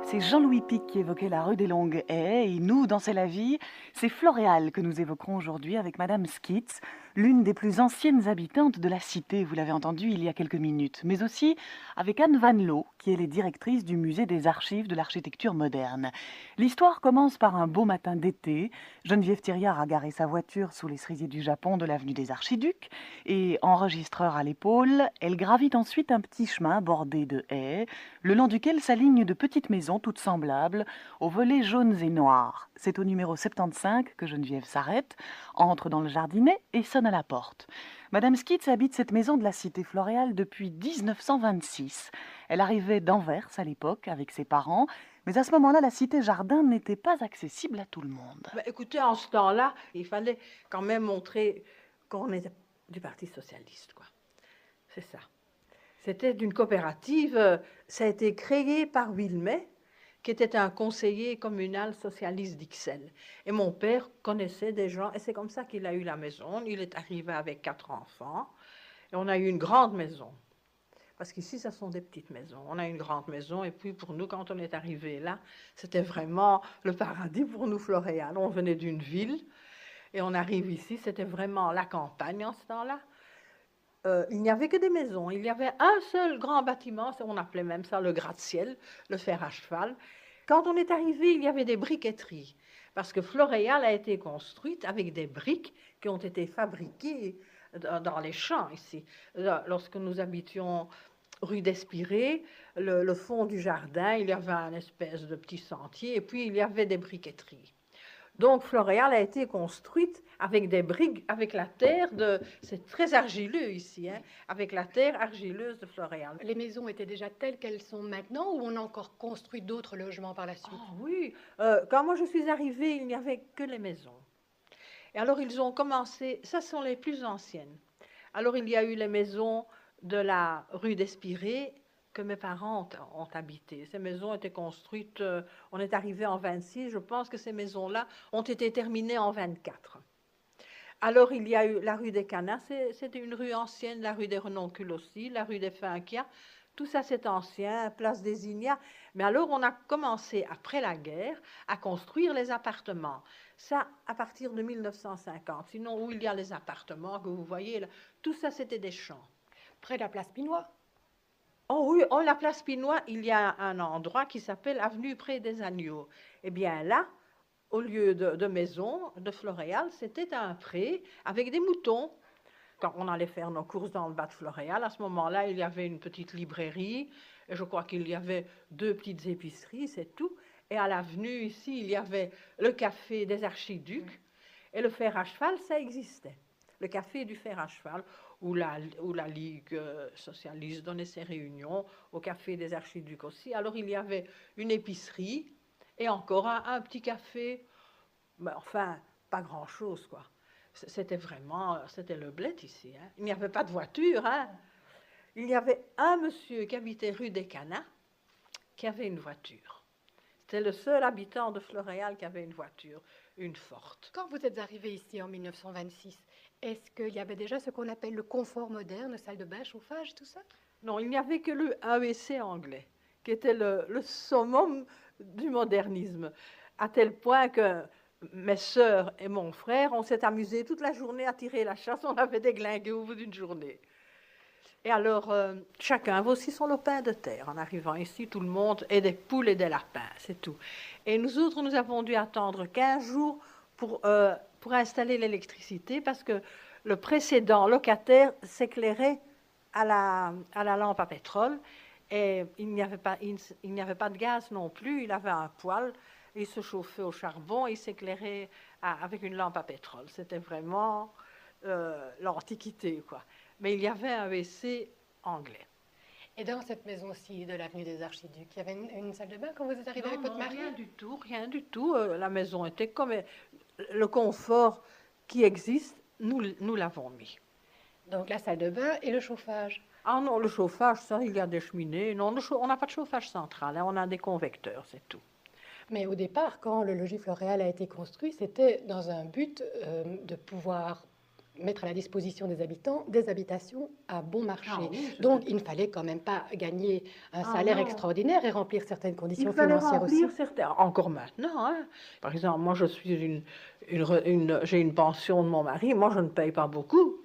C'est Jean-Louis Pic qui évoquait la rue des Longues Haies et nous, dans C'est la vie, c'est Floréal que nous évoquerons aujourd'hui avec Madame Skitz, l'une des plus anciennes habitantes de la cité, vous l'avez entendu il y a quelques minutes, mais aussi avec Anne Van Loo, qui est la directrice du musée des archives de l'architecture moderne. L'histoire commence par un beau matin d'été. Geneviève Thiriard a garé sa voiture sous les cerisiers du Japon de l'avenue des Archiducs et, enregistreur à l'épaule, elle gravit ensuite un petit chemin bordé de haies, le long duquel s'alignent de petites maisons toutes semblables, aux volets jaunes et noirs. C'est au numéro 75 que Geneviève s'arrête, entre dans le jardinet et sonne à la porte. Madame Skitz habite cette maison de la cité Floréal depuis 1926. Elle arrivait d'Anvers à l'époque avec ses parents, mais à ce moment-là, la cité Jardin n'était pas accessible à tout le monde. Ben, écoutez, en ce temps-là, il fallait quand même montrer qu'on était du Parti socialiste, quoi. C'est ça. C'était d'une coopérative, ça a été créé par Wilmet, qui était un conseiller communal socialiste d'Ixelles. Et mon père connaissait des gens, et c'est comme ça qu'il a eu la maison. Il est arrivé avec 4 enfants, et on a eu une grande maison. Parce qu'ici, ce sont des petites maisons. On a une grande maison, et puis pour nous, quand on est arrivé là, c'était vraiment le paradis pour nous, Floréal. On venait d'une ville, et on arrive ici, c'était vraiment la campagne en ce temps-là. Il n'y avait que des maisons. Il y avait un seul grand bâtiment, on appelait même ça le gratte-ciel, le fer à cheval. Quand on est arrivé, il y avait des briqueteries, parce que Floréal a été construite avec des briques qui ont été fabriquées dans les champs ici. Lorsque nous habitions rue d'Espiré, le fond du jardin, il y avait un espèce de petit sentier, et puis il y avait des briqueteries. Donc Floréal a été construite avec des briques, avec la terre de... C'est très argileux ici, hein, avec la terre argileuse de Floréal. Les maisons étaient déjà telles qu'elles sont maintenant ou on a encore construit d'autres logements par la suite? Oh, oui, quand moi je suis arrivée, il n'y avait que les maisons. Et alors ils ont commencé, ça sont les plus anciennes. Alors il y a eu les maisons de la rue d'Espiré que mes parents ont habité. Ces maisons étaient construites, on est arrivé en 26, je pense que ces maisons-là ont été terminées en 24. Alors il y a eu la rue des Canards, c'était une rue ancienne, la rue des Renoncules aussi, la rue des Finquias, tout ça c'est ancien, place des Ignats. Mais alors on a commencé après la guerre à construire les appartements. Ça à partir de 1950. Sinon où il y a les appartements que vous voyez là, tout ça c'était des champs. Près de la place Pinois? Oh oui, en la place Pinois, il y a un endroit qui s'appelle Avenue Près des Agneaux. Eh bien là, au lieu de maison, de Floréal, c'était un pré avec des moutons. Quand on allait faire nos courses dans le bas de Floréal, à ce moment-là, il y avait une petite librairie, et je crois qu'il y avait 2 petites épiceries, c'est tout. Et à l'avenue, ici, il y avait le café des Archiducs, et le fer à cheval, ça existait. Le café du fer à cheval, où la Ligue socialiste donnait ses réunions, au café des Archiducs aussi. Alors il y avait une épicerie, et encore un petit café, mais enfin, pas grand-chose, quoi. C'était vraiment, c'était le bled ici, hein. Il n'y avait pas de voiture, hein. Il y avait un monsieur qui habitait rue des Canards, qui avait une voiture. C'était le seul habitant de Floréal qui avait une voiture, une forte. Quand vous êtes arrivé ici en 1926, est-ce qu'il y avait déjà ce qu'on appelle le confort moderne, salle de bain, chauffage, tout ça? Non, il n'y avait que le AEC anglais, qui était le summum du modernisme, à tel point que mes sœurs et mon frère, on s'est amusés toute la journée à tirer la chasse, on avait déglingué au bout d'une journée. Et alors, chacun avait aussi son lopin de terre. En arrivant ici, tout le monde, et des poules et des lapins, c'est tout. Et nous autres, nous avons dû attendre 15 jours pour installer l'électricité, parce que le précédent locataire s'éclairait à la lampe à pétrole, et il n'y avait pas de gaz non plus, il avait un poêle, il se chauffait au charbon, il s'éclairait avec une lampe à pétrole. C'était vraiment l'Antiquité, quoi. Mais il y avait un WC anglais. Et dans cette maison-ci de l'avenue des Archiducs, il y avait une salle de bain quand vous êtes arrivé avec votre mari? Rien du tout, rien du tout. La maison était comme le confort qui existe, nous l'avons mis. Donc la salle de bain et le chauffage? Ah non, le chauffage, ça, il y a des cheminées. Non, on n'a pas de chauffage central, hein, on a des convecteurs, c'est tout. Mais au départ, quand le logis Floréal a été construit, c'était dans un but de pouvoir mettre à la disposition des habitants des habitations à bon marché. Ah oui, Donc, il ne fallait quand même pas gagner un salaire non. extraordinaire et remplir certaines conditions Il fallait financières aussi. remplir certains, encore maintenant. Hein. Par exemple, moi, je suis j'ai une pension de mon mari. Moi, je ne paye pas beaucoup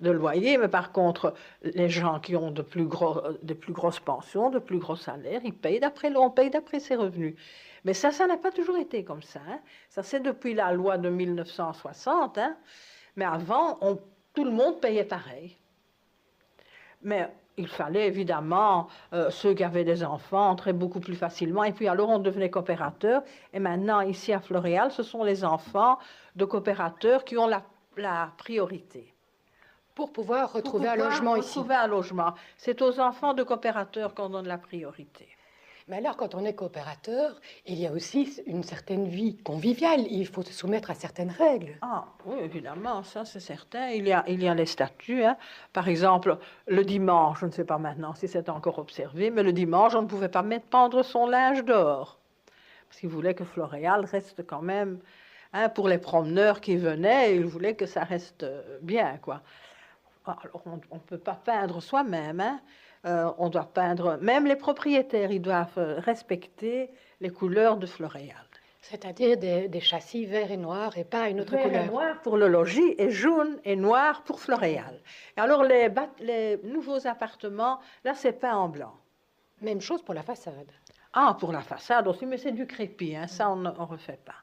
de loyer, mais par contre, les gens qui ont de plus grosses pensions, de plus gros salaires, on paye d'après ses revenus. Mais ça n'a pas toujours été comme ça. Hein. Ça, c'est depuis la loi de 1960. Hein. Mais avant, tout le monde payait pareil. Mais il fallait évidemment, ceux qui avaient des enfants entraient beaucoup plus facilement. Et puis alors, on devenait coopérateur. Et maintenant, ici à Floréal, ce sont les enfants de coopérateurs qui ont la priorité. Pour pouvoir retrouver un logement ici. Retrouver un logement. C'est aux enfants de coopérateurs qu'on donne la priorité. Mais alors, quand on est coopérateur, il y a aussi une certaine vie conviviale. Il faut se soumettre à certaines règles. Ah, oui, évidemment, ça c'est certain. Il y a les statuts. Hein. Par exemple, le dimanche, je ne sais pas maintenant si c'est encore observé, mais le dimanche, on ne pouvait pas pendre son linge dehors. Parce qu'ils voulaient que Floréal reste quand même, hein, pour les promeneurs qui venaient, ils voulaient que ça reste bien, quoi. Alors, on ne peut pas peindre soi-même, hein. On doit peindre, même les propriétaires, ils doivent respecter les couleurs de Floréal. C'est-à-dire des châssis verts et noirs et pas une autre Vert couleur. et noir pour le logis et jaune et noir pour Floréal. Et alors les nouveaux appartements, là c'est peint en blanc. Même chose pour la façade. Ah, pour la façade aussi, mais c'est du crépi, hein, ça on ne refait pas.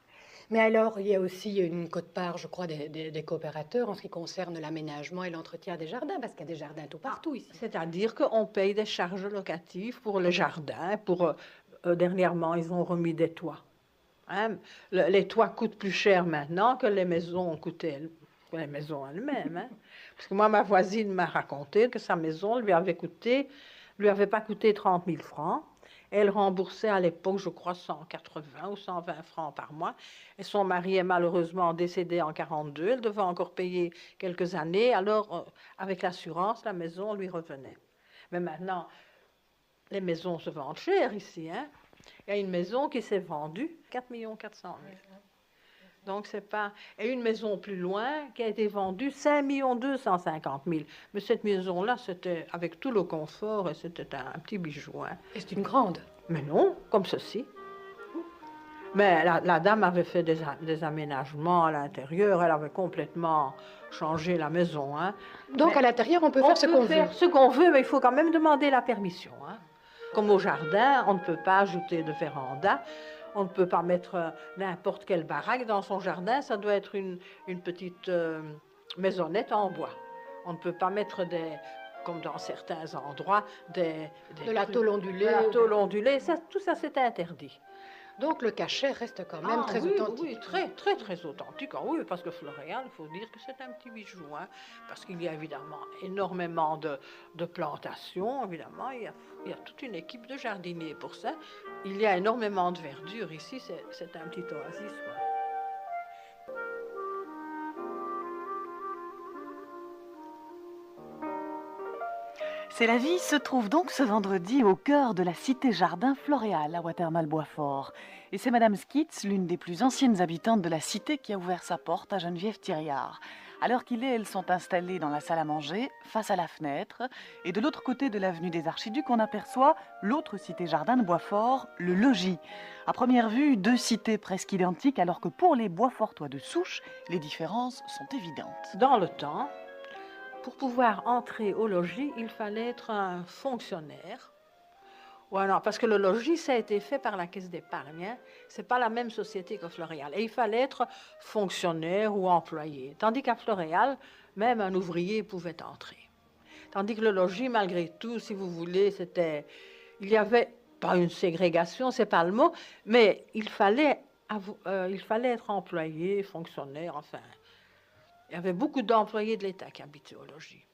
Mais alors, il y a aussi une quote-part, je crois, des coopérateurs en ce qui concerne l'aménagement et l'entretien des jardins, parce qu'il y a des jardins tout partout ici. C'est-à-dire qu'on paye des charges locatives pour les jardins. Dernièrement, ils ont remis des toits. Hein? Les toits coûtent plus cher maintenant que les maisons ont coûté, les maisons elles-mêmes. Hein? Parce que moi, ma voisine m'a raconté que sa maison lui avait pas coûté 30 000 francs. Elle remboursait à l'époque, je crois, 180 ou 120 francs par mois. Et son mari est malheureusement décédé en 42. Elle devait encore payer quelques années. Alors, avec l'assurance, la maison lui revenait. Mais maintenant, les maisons se vendent cher ici. Hein? Il y a une maison qui s'est vendue 4 400 000. Donc, c'est pas... Et une maison plus loin qui a été vendue 5 250 000. Mais cette maison-là, c'était avec tout le confort et c'était un petit bijou. Hein. Et c'est une grande. Mais non, comme ceci. Mais la dame avait fait des aménagements à l'intérieur. Elle avait complètement changé la maison. Hein. Donc, à l'intérieur, on peut faire ce qu'on veut. Faire ce qu'on veut, mais il faut quand même demander la permission. Hein. Comme au jardin, on ne peut pas ajouter de véranda. On ne peut pas mettre n'importe quelle baraque dans son jardin. Ça doit être une petite maisonnette en bois. On ne peut pas mettre comme dans certains endroits, de la tôle ondulée. De la tôle ondulée. Tout ça, c'est interdit. Donc le cachet reste quand même très authentique. Oui, très, très, très authentique. Ah, oui, parce que Floréal, il faut dire que c'est un petit bijou. Hein, parce qu'il y a évidemment énormément de plantations. Évidemment, il y a toute une équipe de jardiniers pour ça. Il y a énormément de verdure ici. C'est un petit oasis. Quoi. C'est la vie se trouve donc ce vendredi au cœur de la cité jardin Floréal à Watermal-Boisfort. Et c'est Madame Skitz, l'une des plus anciennes habitantes de la cité, qui a ouvert sa porte à Geneviève Thiriard. À l'heure qu'il est, elles sont installées dans la salle à manger, face à la fenêtre. Et de l'autre côté de l'avenue des Archiducs, on aperçoit l'autre cité jardin de Boisfort, le logis. À première vue, deux cités presque identiques, alors que pour les Boisfortois de souche, les différences sont évidentes. Dans le temps, pour pouvoir entrer au logis, il fallait être un fonctionnaire. Voilà, parce que le logis, ça a été fait par la Caisse d'épargne. Hein. Ce n'est pas la même société que Floréal. Et il fallait être fonctionnaire ou employé. Tandis qu'à Floréal, même un ouvrier pouvait entrer. Tandis que le logis, malgré tout, si vous voulez, il y avait, pas une ségrégation, c'est pas le mot, mais il fallait être employé, fonctionnaire, enfin... Il y avait beaucoup d'employés de l'État qui habitaient au logis.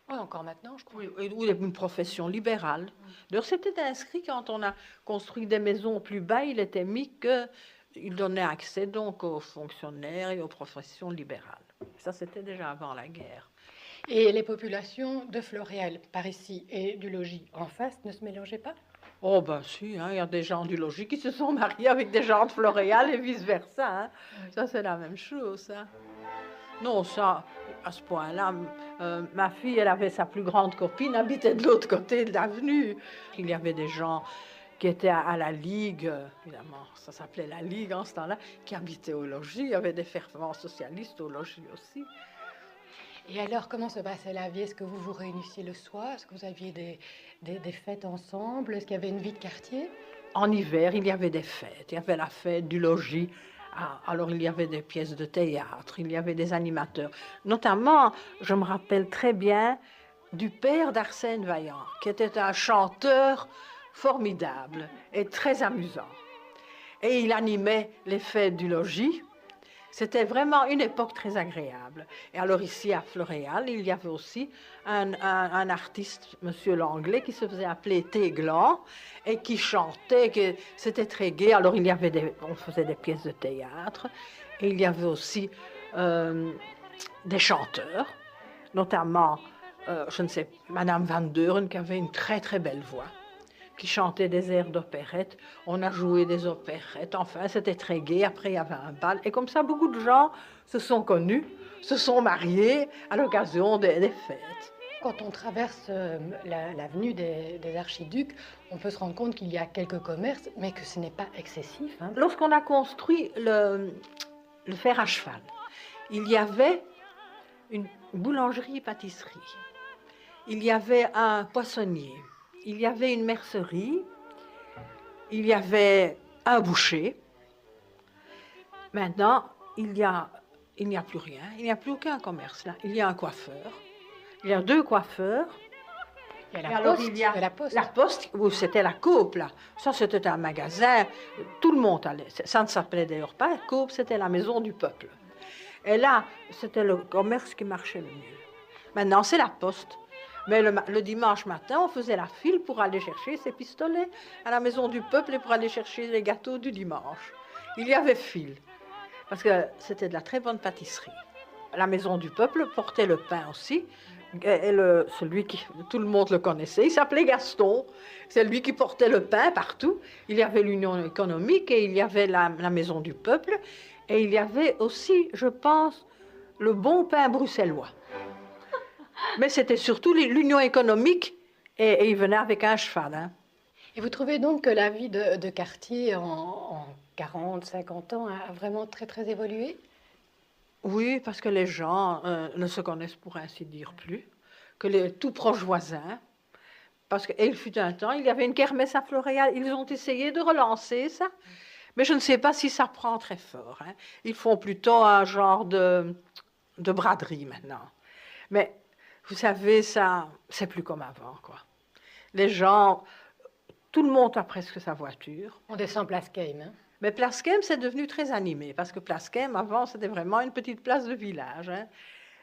Oui, encore maintenant, je crois. Oui, ou une profession libérale. D'ailleurs, c'était inscrit quand on a construit des maisons plus bas, il était mis qu'il donnait accès donc aux fonctionnaires et aux professions libérales. Ça, c'était déjà avant la guerre. Et les populations de Floréal, par ici, et du logis en face, ne se mélangeaient pas? Oh ben si, hein, il y a des gens du logis qui se sont mariés avec des gens de Floréal et vice-versa. Hein. Ça, c'est la même chose. Hein. Non, ça, à ce point-là. Ma fille, elle avait sa plus grande copine, habitait de l'autre côté de l'avenue. Il y avait des gens qui étaient à la Ligue, évidemment, ça s'appelait la Ligue en ce temps-là, qui habitaient au logis. Il y avait des fervents socialistes au logis aussi. Et alors, comment se passait la vie? Est-ce que vous vous réunissiez le soir? Est-ce que vous aviez des fêtes ensemble? Est-ce qu'il y avait une vie de quartier? En hiver, il y avait des fêtes. Il y avait la fête du logis. Ah, alors, il y avait des pièces de théâtre, il y avait des animateurs. Notamment, je me rappelle très bien du père d'Arsène Vaillant, qui était un chanteur formidable et très amusant. Et il animait les fêtes du logis. C'était vraiment une époque très agréable. Et alors ici, à Floréal, il y avait aussi un artiste, Monsieur Langlais, qui se faisait appeler Téglan et qui chantait, que c'était très gai. Alors on faisait des pièces de théâtre et il y avait aussi des chanteurs, notamment, je ne sais, Madame Van Deuren, qui avait une très très belle voix, qui chantait des airs d'opérette. On a joué des opérettes. Enfin, c'était très gai. Après, il y avait un bal. Et comme ça, beaucoup de gens se sont connus, se sont mariés à l'occasion des fêtes. Quand on traverse l'avenue des Archiducs, on peut se rendre compte qu'il y a quelques commerces, mais que ce n'est pas excessif. Hein. Lorsqu'on a construit le fer à cheval, il y avait une boulangerie-pâtisserie. Il y avait un poissonnier. Il y avait une mercerie, il y avait un boucher. Maintenant, il n'y a plus rien, il n'y a plus aucun commerce là. Il y a un coiffeur, il y a 2 coiffeurs. Il y a la Poste. La Poste, où c'était la Coop là. Ça, c'était un magasin, tout le monde allait. Ça ne s'appelait d'ailleurs pas Coop, c'était la maison du peuple. Et là, c'était le commerce qui marchait le mieux. Maintenant, c'est la Poste. Mais le dimanche matin, on faisait la file pour aller chercher ses pistolets à la maison du peuple et pour aller chercher les gâteaux du dimanche. Il y avait file, parce que c'était de la très bonne pâtisserie. La maison du peuple portait le pain aussi, et celui qui, tout le monde le connaissait, il s'appelait Gaston. C'est lui qui portait le pain partout. Il y avait l'Union économique et il y avait la maison du peuple. Et il y avait aussi, je pense, le bon pain bruxellois. Mais c'était surtout l'union économique et il venait avec un cheval. Hein. Et vous trouvez donc que la vie de quartier en 40, 50 ans a vraiment très très évolué? Oui, parce que les gens ne se connaissent pour ainsi dire plus, que les tout proches voisins. Parce qu'il fut un temps, il y avait une kermesse à Floréal, ils ont essayé de relancer ça, mais je ne sais pas si ça prend très fort. Hein. Ils font plutôt un genre de braderie maintenant. Mais vous savez, ça, c'est plus comme avant, quoi. Les gens, tout le monde a presque sa voiture. On descend Place Keim, hein. Mais Place Keim, c'est devenu très animé, parce que Place Keim, avant, c'était vraiment une petite place de village. Hein.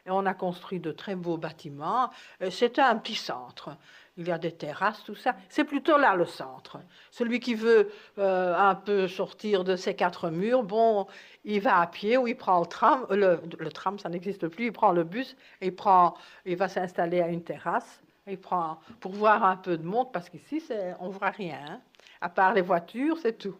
Et on a construit de très beaux bâtiments. C'était un petit centre. Il y a des terrasses, tout ça. C'est plutôt là, le centre. Celui qui veut un peu sortir de ses 4 murs, bon, il va à pied ou il prend le tram. Le tram, ça n'existe plus. Il prend le bus et il va s'installer à une terrasse. Il prend pour voir un peu de monde, parce qu'ici, on ne voit rien. Hein. À part les voitures, c'est tout.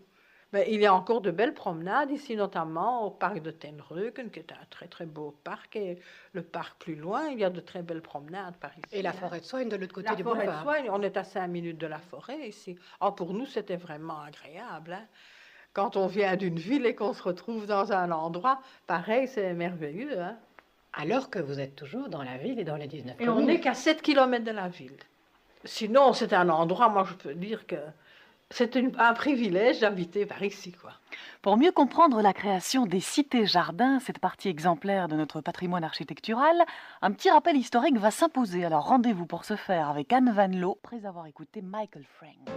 Mais il y a encore de belles promenades ici, notamment au parc de Tenreuken, qui est un très très beau parc, et le parc plus loin, il y a de très belles promenades par ici. Et la forêt de Soigne de l'autre côté du boulevard. La forêt boulevard. de Soigne, on est à 5 minutes de la forêt ici. Oh, pour nous, c'était vraiment agréable. Hein. Quand on vient d'une ville et qu'on se retrouve dans un endroit, pareil, c'est merveilleux. Hein. Alors que vous êtes toujours dans la ville et dans les 19 Et communes. on n'est qu'à 7 km de la ville. Sinon, c'est un endroit, moi je peux dire que c'est un privilège d'habiter par ici, quoi. Pour mieux comprendre la création des cités-jardins, cette partie exemplaire de notre patrimoine architectural, un petit rappel historique va s'imposer. Alors rendez-vous pour ce faire avec Anne Van Loo, après avoir écouté Michael Franks.